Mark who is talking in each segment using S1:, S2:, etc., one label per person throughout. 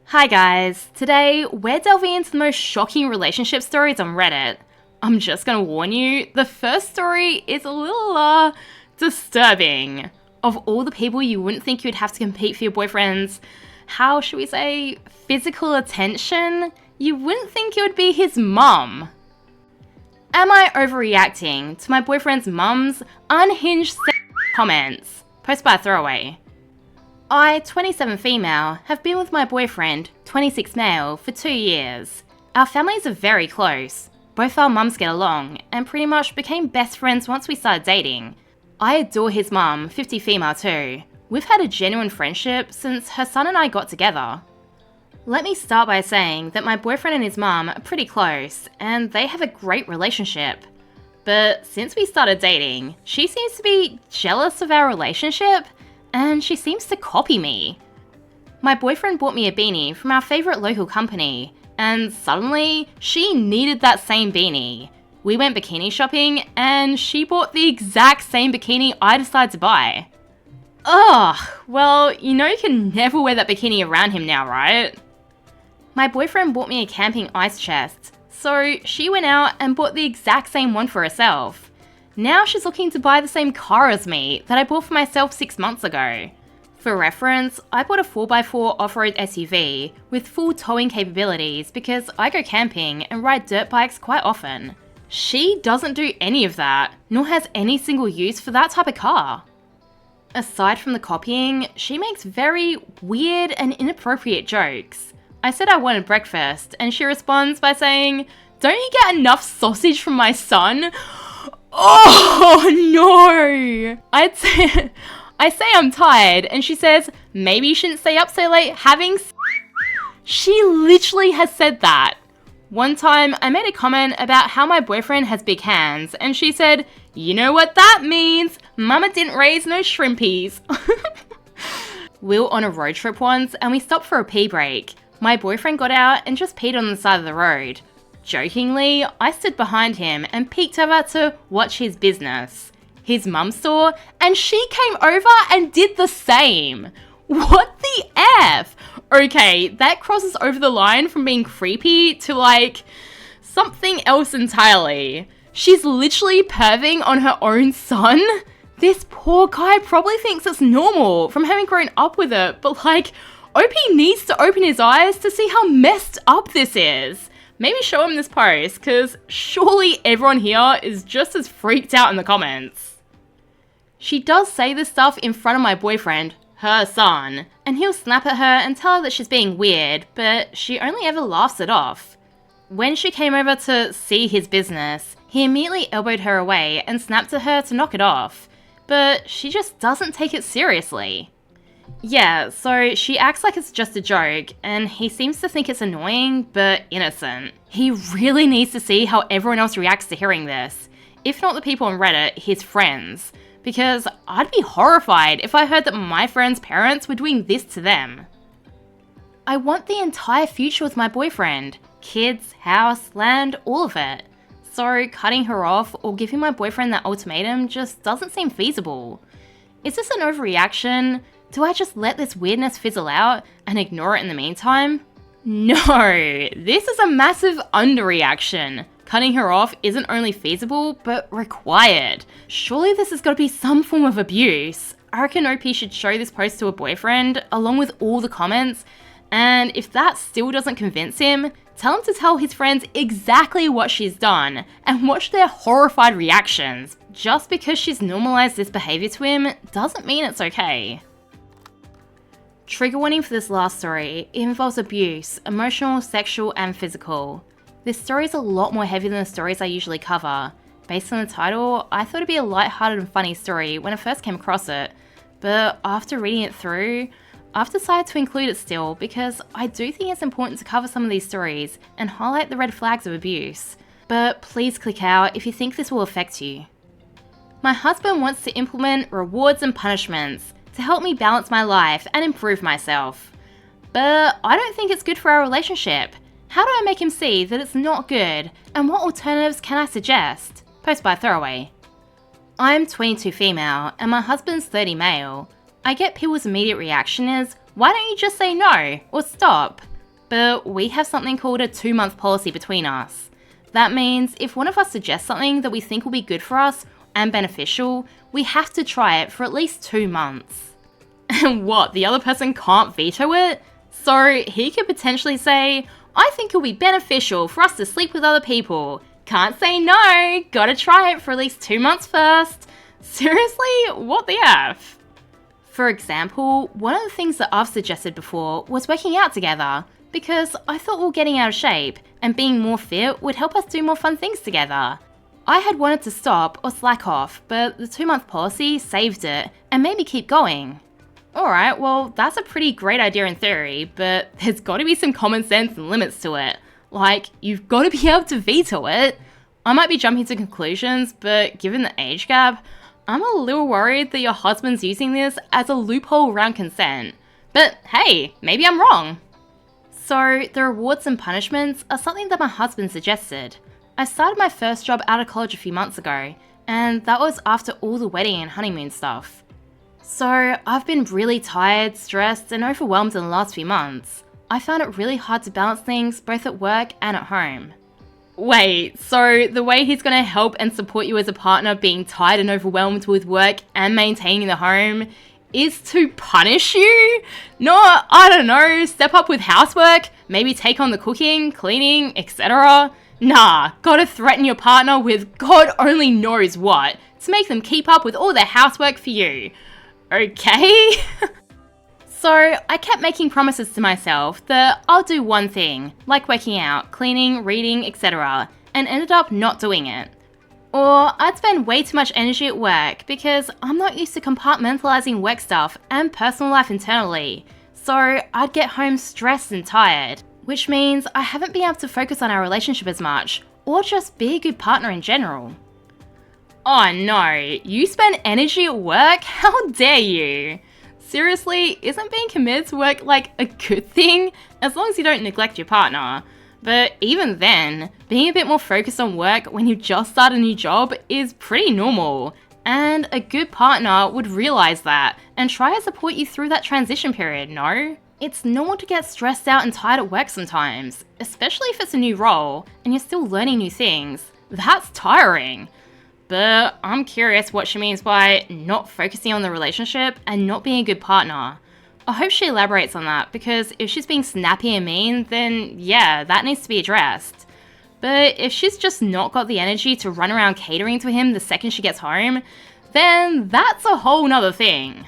S1: Hi guys, today we're delving into the most shocking relationship stories on Reddit. I'm just gonna warn you, the first story is a little, disturbing. Of all the people you wouldn't think you'd have to compete for your boyfriend's, how should we say, physical attention, you wouldn't think it would be his mum. Am I overreacting to my boyfriend's mum's unhinged comments? Posted by a throwaway. I, 27 female, have been with my boyfriend, 26 male, for 2 years. Our families are very close. Both our mums get along, and pretty much became best friends once we started dating. I adore his mum, 50 female too. We've had a genuine friendship since her son and I got together. Let me start by saying that my boyfriend and his mum are pretty close, and they have a great relationship. But since we started dating, she seems to be jealous of our relationship, and she seems to copy me. My boyfriend bought me a beanie from our favourite local company, and suddenly, she needed that same beanie. We went bikini shopping, and she bought the exact same bikini I decided to buy. Ugh, well, you know you can never wear that bikini around him now, right? My boyfriend bought me a camping ice chest, so she went out and bought the exact same one for herself. Now she's looking to buy the same car as me that I bought for myself 6 months ago. For reference, I bought a 4x4 off-road SUV with full towing capabilities because I go camping and ride dirt bikes quite often. She doesn't do any of that, nor has any single use for that type of car. Aside from the copying, she makes very weird and inappropriate jokes. I said I wanted breakfast, and she responds by saying, "Don't you get enough sausage from my son?" Oh no! I say I'm tired, and she says, "Maybe you shouldn't stay up so late having s-." She literally has said that. One time, I made a comment about how my boyfriend has big hands, and she said, "You know what that means? Mama didn't raise no shrimpies." We were on a road trip once, and we stopped for a pee break. My boyfriend got out and just peed on the side of the road. Jokingly, I stood behind him and peeked over to watch his business. His mum saw, and she came over and did the same. What the F? Okay, that crosses over the line from being creepy to like something else entirely. She's literally perving on her own son? This poor guy probably thinks it's normal from having grown up with it, but like, OP needs to open his eyes to see how messed up this is. Maybe show him this post, cause surely everyone here is just as freaked out in the comments. She does say this stuff in front of my boyfriend, her son, and he'll snap at her and tell her that she's being weird, but she only ever laughs it off. When she came over to see his business, he immediately elbowed her away and snapped at her to knock it off, but she just doesn't take it seriously. Yeah, so she acts like it's just a joke, and he seems to think it's annoying, but innocent. He really needs to see how everyone else reacts to hearing this, if not the people on Reddit, his friends, because I'd be horrified if I heard that my friends' parents were doing this to them. I want the entire future with my boyfriend. Kids, house, land, all of it. So cutting her off or giving my boyfriend that ultimatum just doesn't seem feasible. Is this an overreaction? Do I just let this weirdness fizzle out and ignore it in the meantime? No, this is a massive underreaction. Cutting her off isn't only feasible, but required. Surely this has got to be some form of abuse. I reckon OP should show this post to a boyfriend, along with all the comments, and if that still doesn't convince him, tell him to tell his friends exactly what she's done, and watch their horrified reactions. Just because she's normalized this behavior to him doesn't mean it's okay. Trigger warning for this last story. It involves abuse, emotional, sexual, and physical. This story is a lot more heavy than the stories I usually cover. Based on the title, I thought it'd be a lighthearted and funny story when I first came across it, but after reading it through, I've decided to include it still because I do think it's important to cover some of these stories and highlight the red flags of abuse. But please click out if you think this will affect you. My husband wants to implement rewards and punishments to help me balance my life and improve myself. But I don't think it's good for our relationship. How do I make him see that it's not good, and what alternatives can I suggest? Post by throwaway. I'm 22 female and my husband's 30 male. I get people's immediate reaction is, why don't you just say no or stop? but we have something called a 2-month policy between us. That means if one of us suggests something that we think will be good for us and beneficial, we have to try it for at least 2 months. And what, the other person can't veto it? So he could potentially say, I think it'll be beneficial for us to sleep with other people. Can't say no, gotta try it for at least 2 months first. Seriously, what the F? For example, one of the things that I've suggested before was working out together, because I thought we were getting out of shape, and being more fit would help us do more fun things together. I had wanted to stop or slack off, but the 2-month policy saved it and made me keep going. Alright, well, that's a pretty great idea in theory, but there's gotta be some common sense and limits to it. Like, you've gotta be able to veto it. I might be jumping to conclusions, but given the age gap, I'm a little worried that your husband's using this as a loophole around consent. But hey, maybe I'm wrong. So, the rewards and punishments are something that my husband suggested. I started my first job out of college a few months ago, and that was after all the wedding and honeymoon stuff. So, I've been really tired, stressed, and overwhelmed in the last few months. I found it really hard to balance things both at work and at home. Wait, so the way he's gonna help and support you as a partner being tired and overwhelmed with work and maintaining the home is to punish you? Not, I don't know, step up with housework, maybe take on the cooking, cleaning, etc. Nah, gotta threaten your partner with God only knows what to make them keep up with all their housework for you. Okay? So I kept making promises to myself that I'll do one thing, like working out, cleaning, reading, etc., and ended up not doing it. Or I'd spend way too much energy at work because I'm not used to compartmentalizing work stuff and personal life internally, so I'd get home stressed and tired, which means I haven't been able to focus on our relationship as much, or just be a good partner in general. Oh no, you spend energy at work? How dare you? Seriously, isn't being committed to work like a good thing? As long as you don't neglect your partner. But even then, being a bit more focused on work when you just start a new job is pretty normal. And a good partner would realize that and try to support you through that transition period, no? It's normal to get stressed out and tired at work sometimes, especially if it's a new role and you're still learning new things. That's tiring. But I'm curious what she means by not focusing on the relationship and not being a good partner. I hope she elaborates on that, because if she's being snappy and mean, then yeah, that needs to be addressed. But if she's just not got the energy to run around catering to him the second she gets home, then that's a whole nother thing.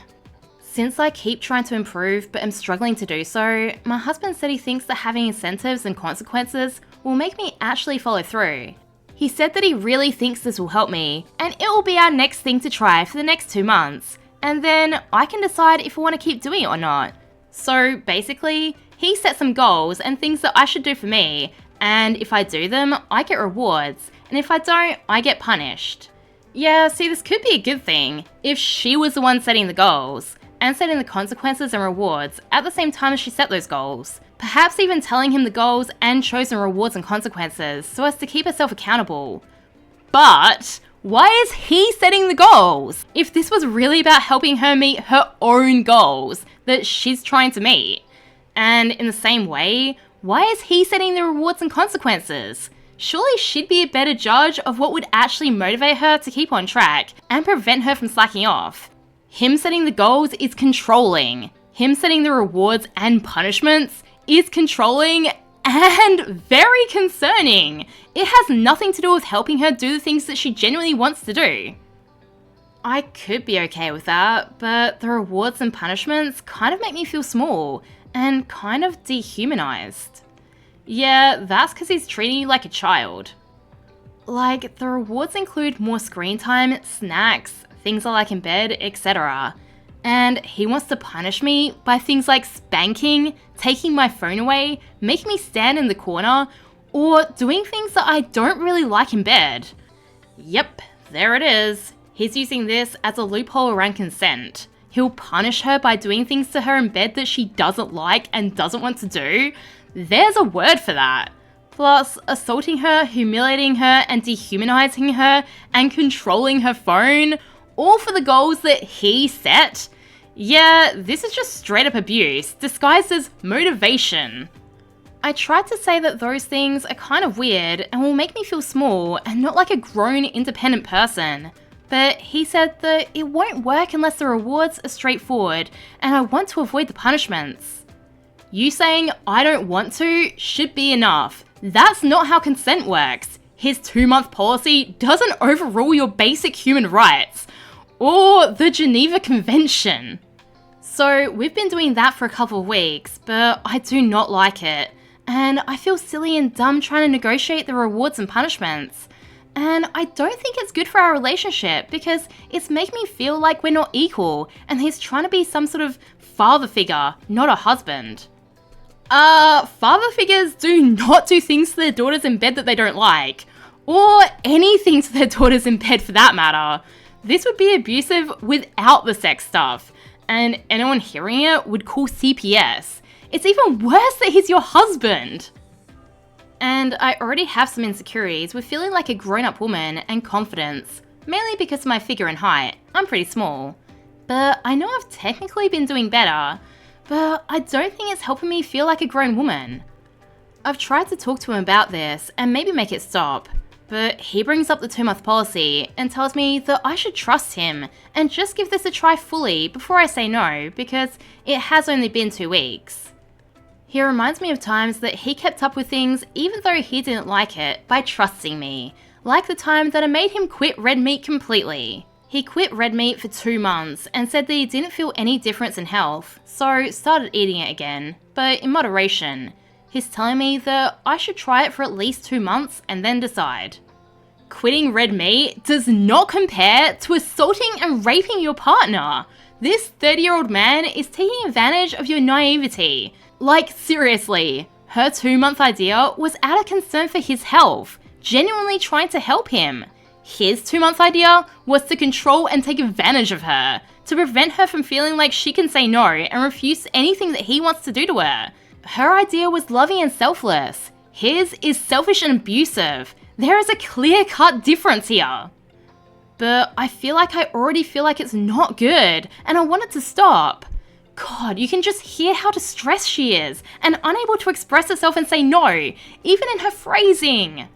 S1: Since I keep trying to improve but am struggling to do so, my husband said he thinks that having incentives and consequences will make me actually follow through. He said that he really thinks this will help me, and it will be our next thing to try for the next 2 months, and then I can decide if I want to keep doing it or not. So basically, he set some goals and things that I should do for me, and if I do them, I get rewards, and if I don't, I get punished. Yeah, see, this could be a good thing if she was the one setting the goals, and setting the consequences and rewards at the same time as she set those goals. Perhaps even telling him the goals and chosen rewards and consequences so as to keep herself accountable. But why is he setting the goals? If this was really about helping her meet her own goals that she's trying to meet. And in the same way, why is he setting the rewards and consequences? Surely she'd be a better judge of what would actually motivate her to keep on track and prevent her from slacking off. Him setting the goals is controlling. Him setting the rewards and punishments is controlling and very concerning. It has nothing to do with helping her do the things that she genuinely wants to do. I could be okay with that, but the rewards and punishments kind of make me feel small and kind of dehumanized. Yeah, that's because he's treating you like a child. Like, the rewards include more screen time, snacks, things I like in bed, etc. And he wants to punish me by things like spanking, taking my phone away, making me stand in the corner, or doing things that I don't really like in bed. Yep, there it is. He's using this as a loophole around consent. He'll punish her by doing things to her in bed that she doesn't like and doesn't want to do. There's a word for that. Plus, assaulting her, humiliating her, and dehumanizing her, and controlling her phone, all for the goals that he set. Yeah, this is just straight up abuse, disguised as motivation. I tried to say that those things are kind of weird and will make me feel small and not like a grown, independent person. But he said that it won't work unless the rewards are straightforward and I want to avoid the punishments. You saying I don't want to should be enough. That's not how consent works. His 2-month policy doesn't overrule your basic human rights or the Geneva Convention. So we've been doing that for a couple of weeks, but I do not like it. And I feel silly and dumb trying to negotiate the rewards and punishments. And I don't think it's good for our relationship because it's making me feel like we're not equal and he's trying to be some sort of father figure, not a husband. Father figures do not do things to their daughters in bed that they don't like. Or anything to their daughters in bed for that matter. This would be abusive without the sex stuff. And anyone hearing it would call CPS. It's even worse that he's your husband. And I already have some insecurities with feeling like a grown-up woman and confidence, mainly because of my figure and height. I'm pretty small. But I know I've technically been doing better, but I don't think it's helping me feel like a grown woman. I've tried to talk to him about this and maybe make it stop, but he brings up the 2-month policy and tells me that I should trust him and just give this a try fully before I say no because it has only been 2 weeks. He reminds me of times that he kept up with things even though he didn't like it by trusting me, like the time that I made him quit red meat completely. He quit red meat for 2 months and said that he didn't feel any difference in health, so started eating it again, but in moderation. He's telling me that I should try it for at least 2 months and then decide. Quitting red meat does not compare to assaulting and raping your partner. This 30-year-old man is taking advantage of your naivety. Like, seriously, her 2-month idea was out of concern for his health, genuinely trying to help him. His 2-month idea was to control and take advantage of her, to prevent her from feeling like she can say no and refuse anything that he wants to do to her. Her idea was loving and selfless. His is selfish and abusive. There is a clear-cut difference here. But I already feel like it's not good, and I want it to stop. God, you can just hear how distressed she is, and unable to express herself and say no, even in her phrasing.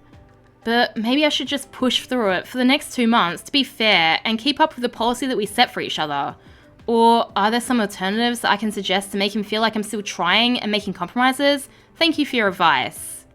S1: But maybe I should just push through it for the next 2 months to be fair and keep up with the policy that we set for each other. Or are there some alternatives that I can suggest to make him feel like I'm still trying and making compromises? Thank you for your advice.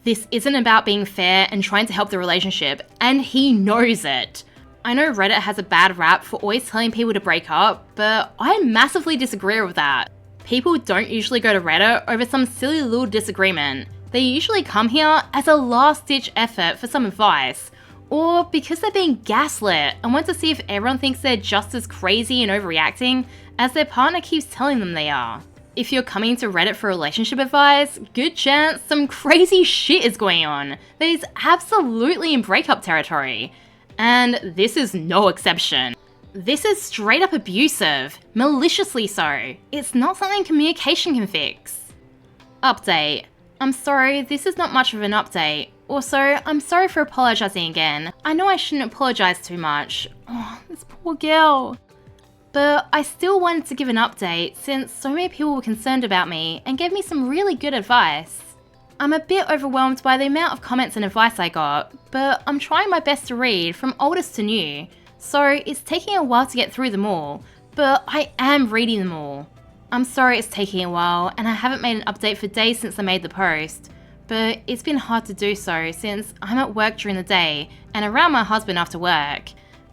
S1: This isn't about being fair and trying to help the relationship, and he knows it. I know Reddit has a bad rap for always telling people to break up, but I massively disagree with that. People don't usually go to Reddit over some silly little disagreement. They usually come here as a last-ditch effort for some advice, or because they're being gaslit and want to see if everyone thinks they're just as crazy and overreacting as their partner keeps telling them they are. If you're coming to Reddit for relationship advice, good chance some crazy shit is going on that is absolutely in breakup territory. And this is no exception. This is straight up abusive, maliciously so. It's not something communication can fix. Update. I'm sorry, this is not much of an update. Also, I'm sorry for apologising again. I know I shouldn't apologise too much. Oh, this poor girl. But I still wanted to give an update since so many people were concerned about me and gave me some really good advice. I'm a bit overwhelmed by the amount of comments and advice I got, but I'm trying my best to read from oldest to new, so it's taking a while to get through them all, but I am reading them all. I'm sorry it's taking a while and I haven't made an update for days since I made the post, but it's been hard to do so since I'm at work during the day and around my husband after work.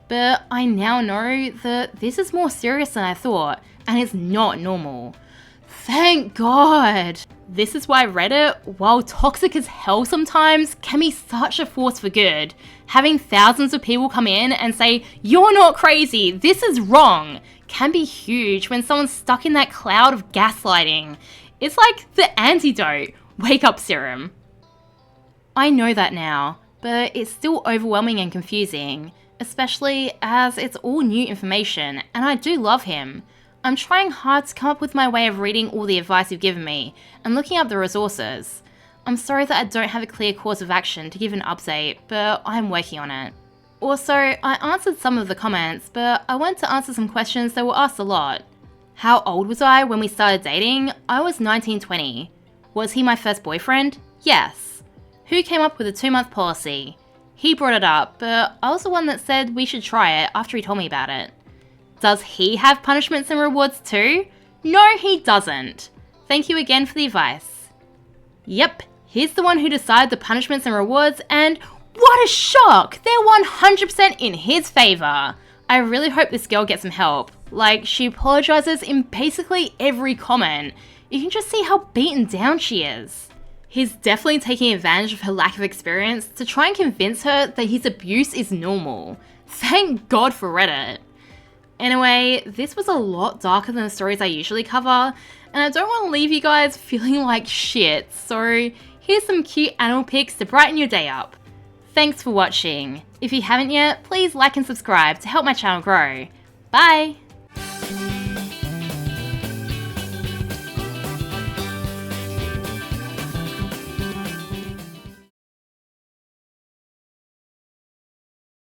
S1: But I now know that this is more serious than I thought and it's not normal. Thank God! This is why Reddit, while toxic as hell sometimes, can be such a force for good. Having thousands of people come in and say, "You're not crazy, this is wrong," can be huge when someone's stuck in that cloud of gaslighting. It's like the antidote, wake up serum. I know that now, but it's still overwhelming and confusing, especially as it's all new information and I do love him. I'm trying hard to come up with my way of reading all the advice you've given me and looking up the resources. I'm sorry that I don't have a clear course of action to give an update, but I'm working on it. Also, I answered some of the comments, but I wanted to answer some questions that were asked a lot. How old was I when we started dating? I was 19-20. Was he my first boyfriend? Yes. Who came up with a 2-month policy? He brought it up, but I was the one that said we should try it after he told me about it. Does he have punishments and rewards too? No, he doesn't. Thank you again for the advice. Yep, he's the one who decided the punishments and rewards, and what a shock! They're 100% in his favour. I really hope this girl gets some help. Like, she apologises in basically every comment. You can just see how beaten down she is. He's definitely taking advantage of her lack of experience to try and convince her that his abuse is normal. Thank God for Reddit. Anyway, this was a lot darker than the stories I usually cover, and I don't want to leave you guys feeling like shit, so here's some cute animal pics to brighten your day up. Thanks for watching. If you haven't yet, please like and subscribe to help my channel grow. Bye!